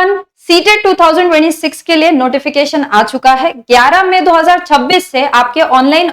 Everyone, CTET 2026 के लिए notification आ चुका है। 11 मई 2026 से आपके online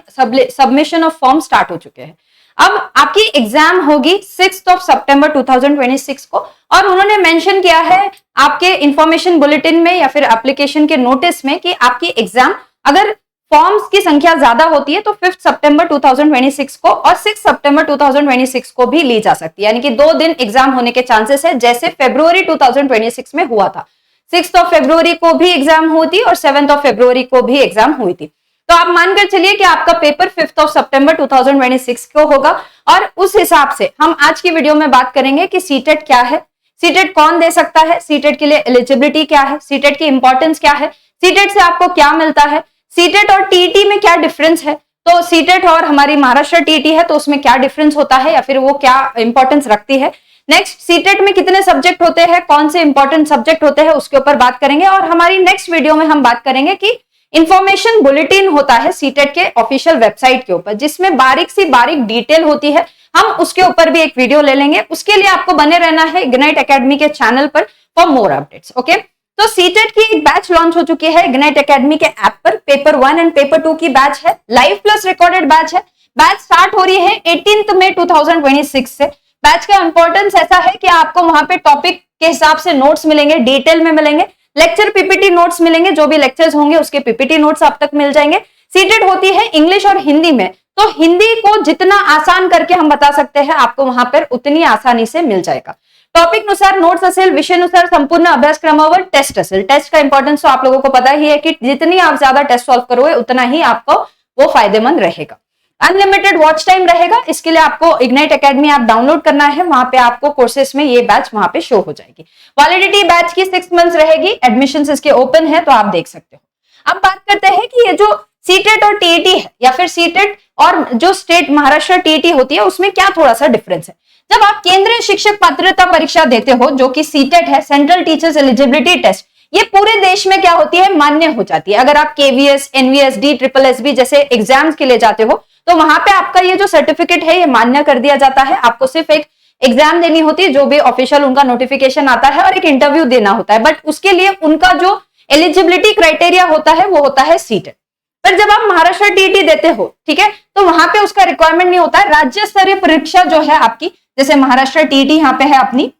submission of form start हो चुके हैं। अब आपकी एग्जाम होगी 6 सितंबर 2026 को, और उन्होंने मेंशन किया है आपके इंफॉर्मेशन बुलेटिन में या फिर एप्लीकेशन के नोटिस में कि आपकी एग्जाम अगर फॉर्म्स की संख्या ज्यादा होती है तो 5 सितंबर 2026 को और 6 सितंबर 2026 को भी ली जा सकती है, यानी कि 2 दिन एग्जाम होने के चांसेस है, जैसे फरवरी 2026 में हुआ था। 6 फरवरी को भी एग्जाम हुई थी और 7 फरवरी को भी एग्जाम हुई थी। तो आप मानकर चलिए कि आपका पेपर 5 सितंबर 2026 को होगा। और उस हिसाब से हम आज की वीडियो में बात करेंगे कि सीटेट क्या है, सीटेट कौन दे सकता है, सीटेट के लिए एलिजिबिलिटी क्या है, सीटेट की इंपॉर्टेंस क्या है, सीटेट से आपको क्या मिलता है, सीटेट और टीईटी में क्या डिफरेंस है, तो सीटेट और हमारी महाराष्ट्र टीईटी है तो उसमें क्या डिफरेंस होता है या फिर वो क्या इंपॉर्टेंस रखती है। नेक्स्ट, सीटेट में कितने सब्जेक्ट होते हैं, कौन से इंपॉर्टेंट सब्जेक्ट होते हैं, उसके ऊपर बात करेंगे। और हमारी नेक्स्ट वीडियो में हम बात करेंगे कि इंफॉर्मेशन बुलेटिन होता है सीटेट के ऑफिशियल वेबसाइट के ऊपर, जिसमें बारीक सी बारीक डिटेल होती है। हम उसके ऊपर भी एक वीडियो ले लेंगे। उसके लिए आपको बने रहना है इग्नाइट एकेडमी के चैनल पर फॉर मोर अपडेट्स। ओके, तो सीटेट की एक बैच लॉन्च हो चुकी है इग्नाइट एकेडमी के ऐप पर। पेपर 1 एंड पेपर 2 की बैच है, लाइव प्लस रिकॉर्डेड बैच है। बैच स्टार्ट हो रही है 18 मई 2026 से। बैच का इंपॉर्टेंस ऐसा है कि आपको वहां पे टॉपिक के हिसाब से नोट्स मिलेंगे, डिटेल में मिलेंगे, लेक्चर पीपीटी नोट्स मिलेंगे, जो भी लेक्चर्स होंगे उसके पीपीटी नोट्स आप तक मिल जाएंगे। सीटेट होती है इंग्लिश और हिंदी में, तो हिंदी को जितना आसान करके हम बता सकते हैं आपको वहां पर उतनी आसानी से मिल जाएगा। टॉपिक अनुसार नोट्स असेल, विषय अनुसार संपूर्ण अभ्यासक्रमावर टेस्ट असेल। टेस्ट का इंपॉर्टेंस तो आप लोगों को पता ही है कि जितनी आप ज्यादा टेस्ट सॉल्व करोगे उतना ही आपको वो फायदेमंद रहेगा। अनलिमिटेड वॉच टाइम रहेगा, इसके लिए आपको इग्नाइट एकेडमी ऐप डाउनलोड करना है। वहां पे आपको कोर्सेस में ये बैच वहां पे शो हो जाएगी। वैलिडिटी बैच की 6 मंथ्स रहेगी। एडमिशन इसके ओपन है तो आप देख सकते हो। अब बात करते हैं कि ये जो सीटेट और टीईटी है या फिर सीटेट और जो स्टेट महाराष्ट्र टीईटी होती है उसमें क्या थोड़ा सा डिफरेंस है। जब आप केंद्रीय शिक्षक पात्रता परीक्षा देते हो, जो कि सीटेट है, सेंट्रल टीचर्स एलिजिबिलिटी टेस्ट, ये पूरे देश में क्या होती है, मान्य हो जाती है। अगर आप KVS, NVS, D, triple SB जैसे एग्जाम्स के लिए जाते हो तो वहां पे आपका ये जो सर्टिफिकेट है ये मान्य कर दिया जाता है। आपको सिर्फ एक एग्जाम देनी होती है, जो भी ऑफिशियल उनका नोटिफिकेशन आता है, और एक इंटरव्यू देना होता है। बट उसके लिए उनका जो एलिजिबिलिटी क्राइटेरिया होता है वो होता है सीटेट। पर जब आप महाराष्ट्र टीईटी देते हो, ठीक है, तो वहां पे उसका रिक्वायरमेंट नहीं होता है। राज्य स्तरीय परीक्षा जो है आपकी, जैसे महाराष्ट्र टीईटी यहाँ पे है अपनी,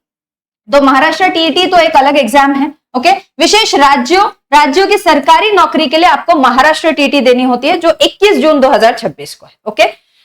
तो महाराष्ट्र टीईटी तो एक अलग एग्जाम है। ओके, विशेष राज्यों की सरकारी नौकरी के लिए आपको महाराष्ट्र टीईटी देनी होती है, जो 21 जून 2026 को है। ओके,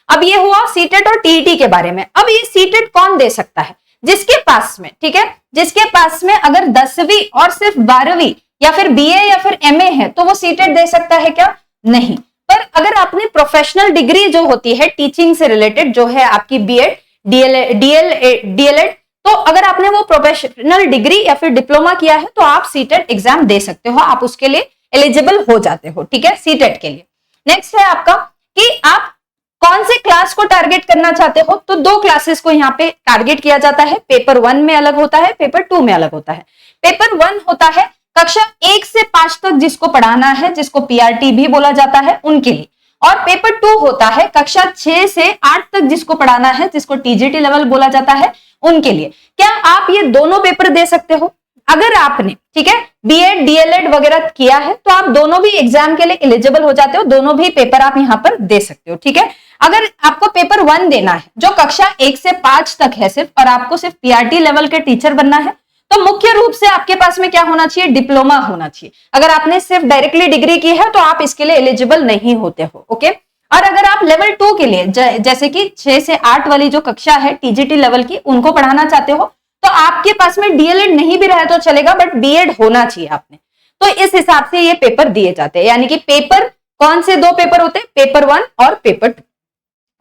अब ये हुआ सीटेट और टीईटी के बारे में। अब ये सीटेट कौन दे सकता है, जिसके पास में, ठीक है, जिसके पास में अगर 10वीं और सिर्फ 12वीं या फिर बीए या फिर एमए है तो वो सीटेट दे सकता है क्या, नहीं। पर अगर आपने प्रोफेशनल डिग्री जो होती है टीचिंग से रिलेटेड, जो है आपकी बीएड, डीएलएड, तो अगर आपने वो प्रोफेशनल डिग्री या फिर डिप्लोमा किया है तो आप सीटेट एग्जाम दे सकते हो, आप उसके लिए एलिजिबल हो जाते हो, ठीक है, सीटेट के लिए। नेक्स्ट है आपका कि आप कौन से क्लास को टारगेट करना चाहते हो, तो 2 क्लासेस को यहाँ पे टारगेट किया जाता है। पेपर 1 में अलग होता है, पेपर 2 में अलग होता है। पेपर 1 होता है कक्षा 1 से 5 तक जिसको पढ़ाना है, जिसको पीआरटी भी बोला जाता है, उनके लिए। और पेपर 2 होता है कक्षा 6 से 8 तक जिसको पढ़ाना है, जिसको टीजीटी लेवल बोला जाता है, उनके लिए। क्या आप ये दोनों पेपर दे सकते हो? अगर आपने, ठीक है, बीएड, डीएलएड वगैरह किया है तो आप दोनों भी एग्जाम के लिए एलिजिबल हो जाते हो, दोनों भी पेपर आप यहाँ पर दे सकते हो, ठीक है। अगर आपको पेपर 1 देना है जो कक्षा 1 से 5 तक है सिर्फ, और आपको सिर्फ पीआरटी लेवल के टीचर बनना है, तो मुख्य रूप से आपके पास में क्या होना चाहिए, डिप्लोमा होना चाहिए। अगर आपने सिर्फ डायरेक्टली डिग्री की है तो आप इसके लिए एलिजिबल नहीं होते हो। ओके, और अगर आप लेवल 2 के लिए, जैसे कि 6 से 8 वाली जो कक्षा है टीजीटी लेवल की, उनको पढ़ाना चाहते हो, तो आपके पास में डीएलएड नहीं भी रहे तो चलेगा, बट बीएड होना चाहिए आपने। तो इस हिसाब से ये पेपर दिए जाते हैं, यानी कि पेपर कौन से 2 पेपर होते हैं, पेपर 1 और पेपर 2।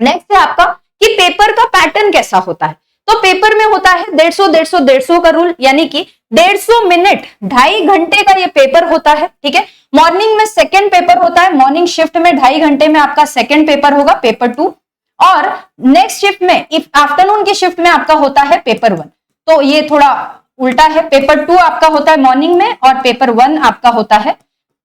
नेक्स्ट है आपका कि पेपर का पैटर्न कैसा होता है। तो पेपर में होता है 150 का रूल, यानी कि 150 मिनट, 2.5 घंटे का ये पेपर होता है, ठीक है। मॉर्निंग में सेकंड पेपर होता है, मॉर्निंग शिफ्ट में 2.5 घंटे में आपका सेकंड पेपर होगा, पेपर 2। और नेक्स्ट शिफ्ट में, आफ्टरनून की शिफ्ट में आपका होता है पेपर 1। तो ये थोड़ा उल्टा है, पेपर 2 आपका होता है मॉर्निंग में और पेपर 1 आपका होता है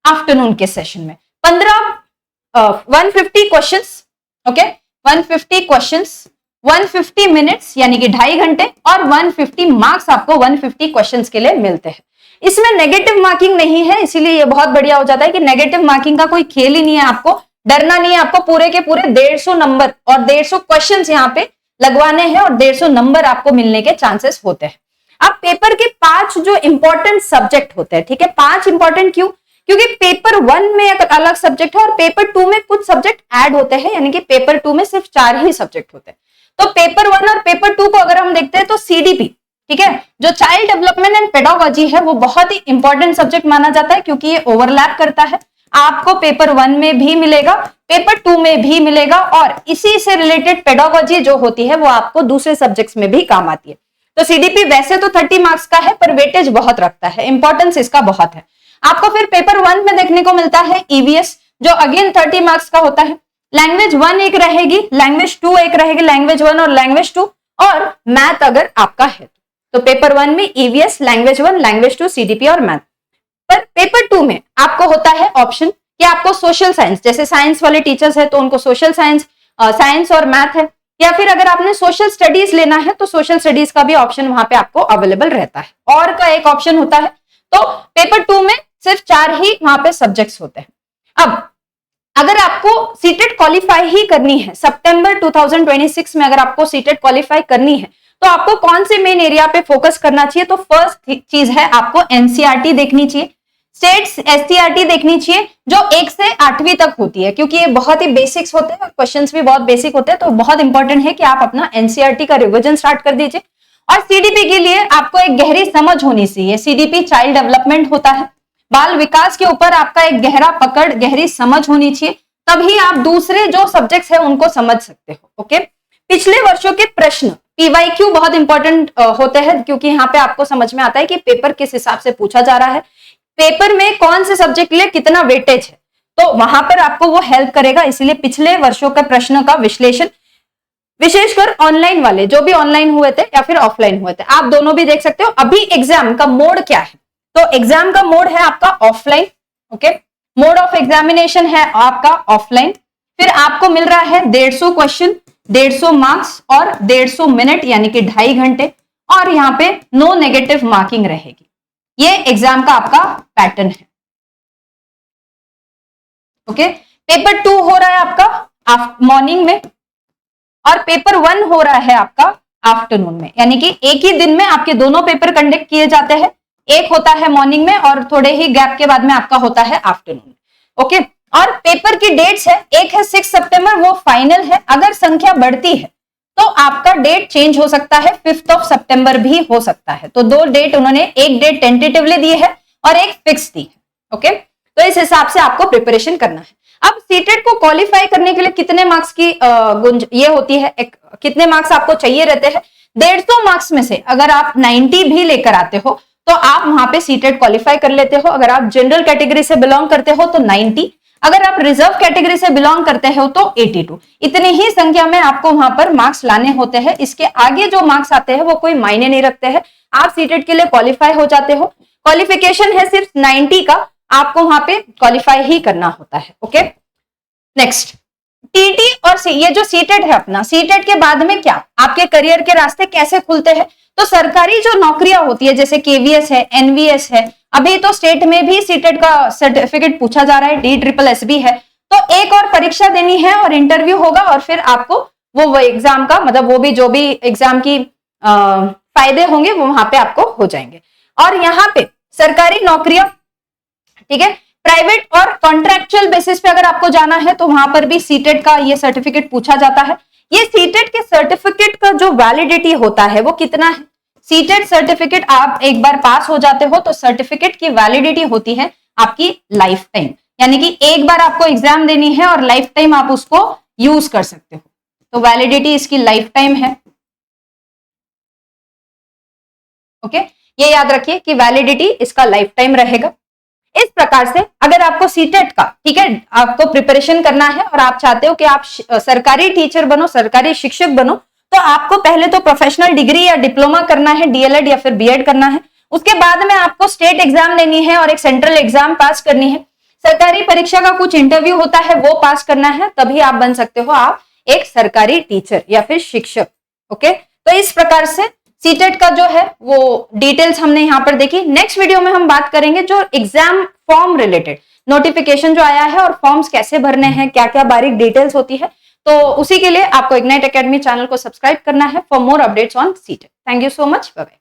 आफ्टरनून के सेशन में। 150 क्वेश्चंस, ओके, 150 क्वेश्चंस, 150 मिनट्स यानी कि 2.5 घंटे, और 150 मार्क्स आपको 150 क्वेश्चंस के लिए मिलते हैं। इसमें नेगेटिव मार्किंग नहीं है, इसीलिए ये बहुत बढ़िया हो जाता है कि नेगेटिव मार्किंग का कोई खेल ही नहीं है, आपको डरना नहीं है। आपको पूरे के पूरे 150 नंबर और 150 क्वेश्चन यहाँ पे लगवाने हैं और 150 नंबर आपको मिलने के चांसेस होते हैं। अब पेपर के 5 जो इंपॉर्टेंट सब्जेक्ट होते हैं, ठीक है, 5 इंपॉर्टेंट क्यों? क्योंकि पेपर 1 में एक अलग सब्जेक्ट है और पेपर 2 में कुछ सब्जेक्ट ऐड होते हैं, यानी कि पेपर 2 में सिर्फ 4 ही सब्जेक्ट होते हैं। तो पेपर 1 और पेपर 2 को अगर हम देखते हैं तो सीडीपी, ठीक है, जो चाइल्ड डेवलपमेंट एंड पेडागोजी है, वो बहुत ही इंपॉर्टेंट सब्जेक्ट माना जाता है क्योंकि ये ओवरलैप करता है। आपको पेपर 1 में भी मिलेगा, पेपर 2 में भी मिलेगा और इसी से रिलेटेड पेडागोजी जो होती है वो आपको दूसरे सब्जेक्ट्स में भी काम आती है। तो सीडीपी वैसे तो 30 मार्क्स का है पर वेटेज बहुत रखता है, इंपॉर्टेंस इसका बहुत है। आपको फिर पेपर 1 में देखने को मिलता है ईवीएस, जो अगेन 30 मार्क्स का होता है। लैंग्वेज 1 एक रहेगी, लैंग्वेज 2 एक रहेगी, लैंग्वेज 1 और लैंग्वेज 2, और मैथ अगर आपका है तो पेपर 1 में ईवीएस, लैंग्वेज 1, लैंग्वेज 2, सीडीपी और मैथ। पर पेपर 2 में आपको होता है ऑप्शन कि आपको सोशल साइंस, जैसे साइंस वाले टीचर्स है तो उनको सोशल साइंस, साइंस और मैथ है, या फिर अगर आपने सोशल स्टडीज लेना है तो सोशल स्टडीज का भी ऑप्शन वहां पे आपको अवेलेबल रहता है, और का एक ऑप्शन होता है। तो पेपर 2 में सिर्फ 4 ही वहां पे सब्जेक्ट्स होते हैं। अब अगर आपको सीटेट क्वालिफाई ही करनी है, सितंबर 2026 में अगर आपको सीटेट क्वालिफाई करनी है तो आपको कौन से मेन एरिया पे फोकस करना चाहिए? तो फर्स्ट चीज है आपको एनसीईआरटी देखनी चाहिए, स्टेट्स एसटीईआरटी देखनी चाहिए जो 1 से 8वीं तक होती है, क्योंकि ये बहुत ही बेसिक्स होते हैं, क्वेश्चंस भी बहुत बेसिक होते हैं, तो बहुत इंपॉर्टेंट है कि आप अपना एनसीईआरटी का रिवीजन स्टार्ट कर दीजिए। और सीडीपी के लिए आपको एक गहरी समझ होनी चाहिए। सीडीपी चाइल्ड डेवलपमेंट होता है, बाल विकास के ऊपर आपका एक गहरा पकड़, गहरी समझ होनी चाहिए, तभी आप दूसरे जो सब्जेक्ट्स है उनको समझ सकते हो। ओके, पिछले वर्षों के प्रश्न पीवाईक्यू बहुत इंपॉर्टेंट होते हैं, क्योंकि यहाँ पे आपको समझ में आता है कि पेपर किस हिसाब से पूछा जा रहा है, पेपर में कौन से सब्जेक्ट के लिए कितना वेटेज है, तो वहां पर आपको वो हेल्प करेगा। इसलिए पिछले वर्षों के प्रश्न का विश्लेषण, विशेषकर ऑनलाइन वाले, जो भी ऑनलाइन हुए थे या फिर ऑफलाइन हुए थे, आप दोनों भी देख सकते हो। अभी एग्जाम का मोड क्या है? तो एग्जाम का मोड है आपका offline. Okay, mode of examination है आपका ऑफलाइन। फिर आपको मिल रहा है 150 क्वेश्चन, 150 मार्क्स और 150 मिनट, यानी कि 2.5 घंटे, और यहाँ पे नो नेगेटिव मार्किंग रहेगी। ये एग्जाम का आपका पैटर्न है। ओके, पेपर 2 हो रहा है आपका मॉर्निंग में और पेपर 1 हो रहा है आपका आफ्टरनून में, यानी कि एक ही दिन में आपके दोनों पेपर कंडक्ट किए जाते हैं। एक होता है मॉर्निंग में और थोड़े ही गैप के बाद में आपका होता है आफ्टरनून। ओके, और पेपर की डेट्स है, एक है 6 सितंबर, वो फाइनल है। अगर संख्या बढ़ती है तो आपका डेट चेंज हो सकता है, 5 सितंबर भी हो सकता है। तो 2 डेट उन्होंने, एक डेट टेंटेटिवली दी है और एक फिक्स दी है। ओके, तो इस हिसाब से आपको प्रिपरेशन करना है। अब सीटेट को क्वालिफाई करने के लिए कितने मार्क्स की ये होती है, कितने मार्क्स आपको चाहिए रहते हैं? 150 मार्क्स में से अगर आप 90 भी लेकर आते हो तो आप वहां पे सीटेट क्वालिफाई कर लेते हो। अगर आप जनरल कैटेगरी से बिलोंग करते हो तो 90, अगर आप रिजर्व कैटेगरी से बिलोंग करते हो तो 82। इतनी ही संख्या में आपको वहां पर मार्क्स लाने होते हैं। इसके आगे जो मार्क्स आते हैं वो कोई मायने नहीं रखते हैं, आप सीटेट के लिए क्वालिफाई हो जाते हो। क्वालिफिकेशन है सिर्फ 90 का, आपको वहां पे क्वालिफाई ही करना होता है। ओके, नेक्स्ट टीटी और ये जो सीटेट है अपना, सीटेट के बाद में क्या आपके करियर के रास्ते कैसे खुलते हैं? तो सरकारी जो नौकरियां होती है जैसे केवीएस है, एनवीएस है, अभी तो स्टेट में भी सीटेट का सर्टिफिकेट पूछा जा रहा है, DSSS है, तो एक और परीक्षा देनी है और इंटरव्यू होगा और फिर आपको वो एग्जाम का मतलब वो भी जो भी एग्जाम की फायदे होंगे वो वहां पे आपको हो जाएंगे। और यहाँ पे सरकारी नौकरियां, ठीक है, प्राइवेट और कॉन्ट्रैक्चुअल बेसिस पे अगर आपको जाना है तो वहां पर भी सीटेट का ये सर्टिफिकेट पूछा जाता है। ये सीटेट के सर्टिफिकेट का जो वैलिडिटी होता है वो कितना है? सीटेट सर्टिफिकेट आप एक बार पास हो जाते हो तो सर्टिफिकेट की वैलिडिटी होती है आपकी लाइफ टाइम, यानी कि एक बार आपको एग्जाम देनी है और लाइफ टाइम आप उसको यूज कर सकते हो, तो वैलिडिटी इसकी लाइफ टाइम है। ओके, ये याद रखिए कि वैलिडिटी इसका लाइफ टाइम रहेगा। इस प्रकार से अगर आपको सीटेट का, ठीक है, आपको प्रिपरेशन करना है और आप चाहते हो कि आप सरकारी टीचर बनो, सरकारी शिक्षक बनो, तो आपको पहले तो प्रोफेशनल डिग्री या डिप्लोमा करना है, डीएलएड या फिर बीएड करना है। उसके बाद में आपको स्टेट एग्जाम देनी है और एक सेंट्रल एग्जाम पास करनी है। सरकारी परीक्षा का कुछ इंटरव्यू होता है, वो पास करना है, तभी आप बन सकते हो आप एक सरकारी टीचर या फिर शिक्षक। ओके, तो इस प्रकार से सीटेट का जो है वो डिटेल्स हमने यहाँ पर देखी। नेक्स्ट वीडियो में हम बात करेंगे जो एग्जाम फॉर्म रिलेटेड नोटिफिकेशन जो आया है और फॉर्म्स कैसे भरने हैं, क्या क्या बारीक डिटेल्स होती है, तो उसी के लिए आपको इग्नाइट एकेडमी चैनल को सब्सक्राइब करना है for more updates on CTET. Thank you so much, bye bye.